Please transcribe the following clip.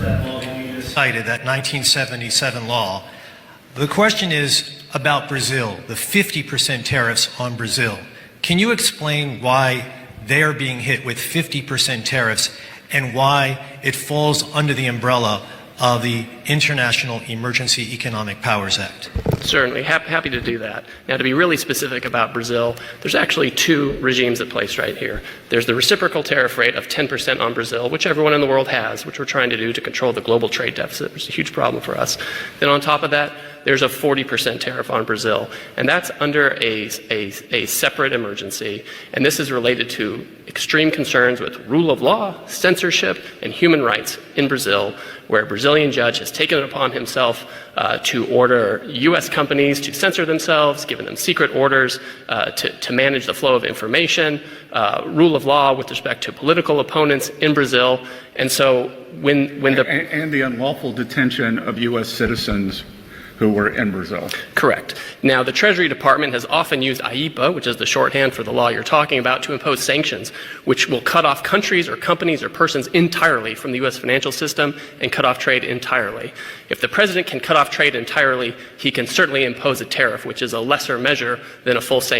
that law that you just cited, that 1977 law. The question is about Brazil, the 50% tariffs on Brazil. Can you explain why they are being hit with 50% tariffs and why it falls under the umbrella of the International Emergency Economic Powers Act? Certainly, happy to do that. Now, to be really specific about Brazil, there's actually two regimes at place right here. There's the reciprocal tariff rate of 10% on Brazil, which everyone in the world has, which we're trying to do to control the global trade deficit, which is a huge problem for us. Then on top of that, there's a 40% tariff on Brazil, and that's under a separate emergency, and this is related to extreme concerns with rule of law, censorship, and human rights in Brazil, where a Brazilian judge has taken it upon himself to order U.S. companies to censor themselves, given them secret orders to manage the flow of information, rule of law with respect to political opponents in Brazil, and so when the... And the unlawful detention of U.S. citizens who were in Brazil. Correct. Now, the Treasury Department has often used AIPA, which is the shorthand for the law you're talking about, to impose sanctions, which will cut off countries or companies or persons entirely from the U.S. financial system and cut off trade entirely. If the president can cut off trade entirely, he can certainly impose a tariff, which is a lesser measure than a full sanction.